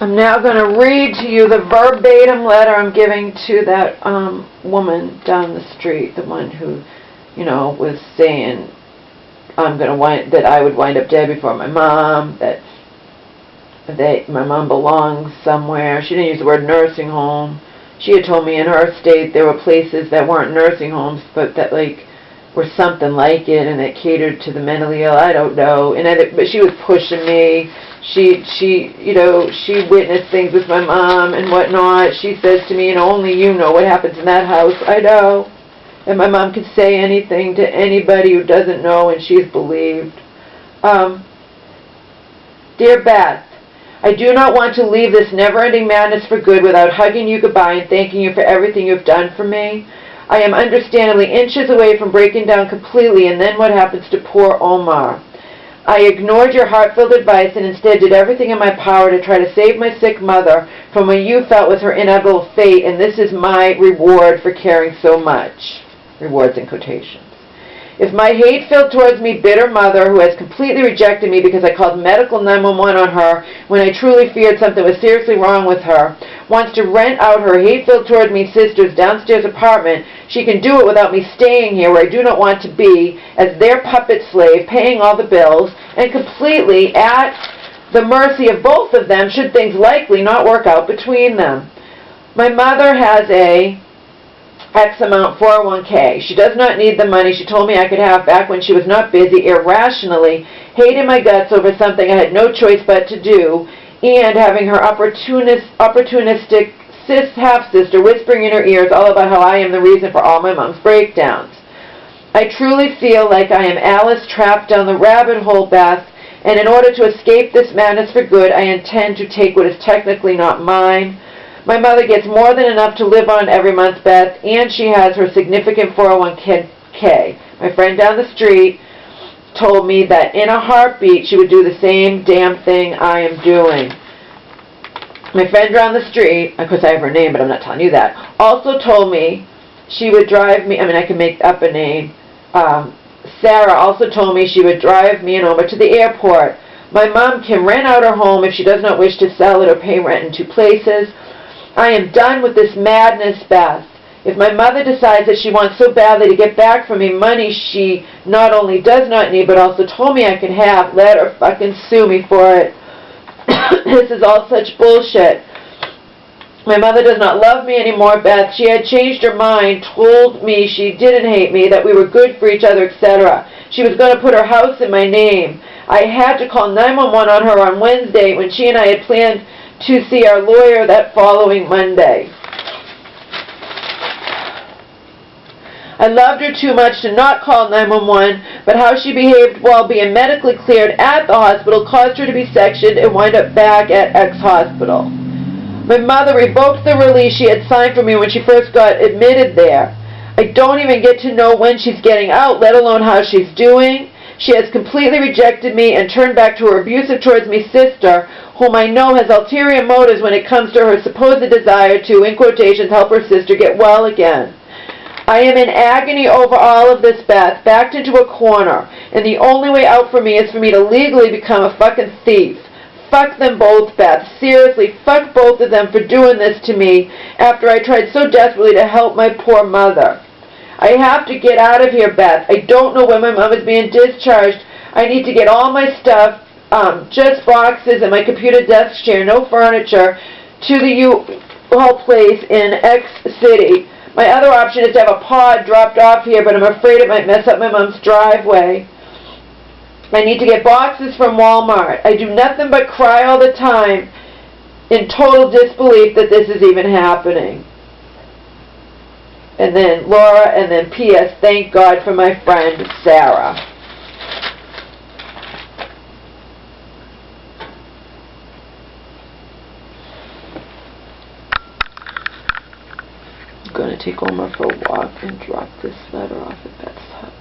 I'm now going to read to you the verbatim letter I'm giving to that woman down the street, the one who, you know, was saying that I would wind up dead before my mom, that my mom belongs somewhere. She didn't use the word nursing home. She had told me in her state there were places that weren't nursing homes, but that like were something like it, and that catered to the mentally ill. I don't know. But she was pushing me. She you know, she witnessed things with my mom and whatnot. She says to me, you know, only you know what happens in that house. I know. And my mom could say anything to anybody who doesn't know, and she's believed. Dear Beth, I do not want to leave this never-ending madness for good without hugging you goodbye and thanking you for everything you have done for me. I am understandably inches away from breaking down completely, and then what happens to poor Omar? I ignored your heartfelt advice and instead did everything in my power to try to save my sick mother from what you felt was her inevitable fate, and this is my reward for caring so much. Rewards in quotations. If my hate-filled towards me bitter mother, who has completely rejected me because I called medical 911 on her when I truly feared something was seriously wrong with her, wants to rent out her hate-filled toward me sister's downstairs apartment, she can do it without me staying here where I do not want to be, as their puppet slave, paying all the bills, and completely at the mercy of both of them should things likely not work out between them. My mother has a X amount 401k. She does not need the money she told me I could have back when she was not busy, irrationally hating my guts over something I had no choice but to do, and having her opportunistic half-sister whispering in her ears all about how I am the reason for all my mom's breakdowns. I truly feel like I am Alice trapped down the rabbit hole, Beth, and in order to escape this madness for good, I intend to take what is technically not mine. My mother gets more than enough to live on every month, Beth, and she has her significant 401k. My friend down the street told me that in a heartbeat she would do the same damn thing I am doing. My friend down the street, of course I have her name, but I'm not telling you that, also told me she would drive me, I can make up a name. Sarah also told me she would drive me and Omar to the airport. My mom can rent out her home if she does not wish to sell it or pay rent in 2 places. I am done with this madness, Beth. If my mother decides that she wants so badly to get back from me money she not only does not need but also told me I can have, let her fucking sue me for it. This is all such bullshit. My mother does not love me anymore, Beth. She had changed her mind, told me she didn't hate me, that we were good for each other, etc. She was going to put her house in my name. I had to call 911 on her on Wednesday when she and I had planned to see our lawyer that following Monday. I loved her too much to not call 911, but how she behaved while being medically cleared at the hospital caused her to be sectioned and wind up back at X hospital. My mother revoked the release she had signed for me when she first got admitted there. I don't even get to know when she's getting out, let alone how she's doing. She has completely rejected me and turned back to her abusive towards me sister, whom I know has ulterior motives when it comes to her supposed desire to, in quotations, help her sister get well again. I am in agony over all of this, Beth, backed into a corner, and the only way out for me is for me to legally become a fucking thief. Fuck them both, Beth. Seriously, fuck both of them for doing this to me after I tried so desperately to help my poor mother. I have to get out of here, Beth. I don't know when my mom is being discharged. I need to get all my stuff, just boxes and my computer desk chair, no furniture, to the U-Haul place in X city. My other option is to have a pod dropped off here, but I'm afraid it might mess up my mom's driveway. I need to get boxes from Walmart. I do nothing but cry all the time in total disbelief that this is even happening. And then Laura, and then P.S. Thank God for my friend Sarah. I'm going to take Omar for a walk and drop this letter off at Beth's hut.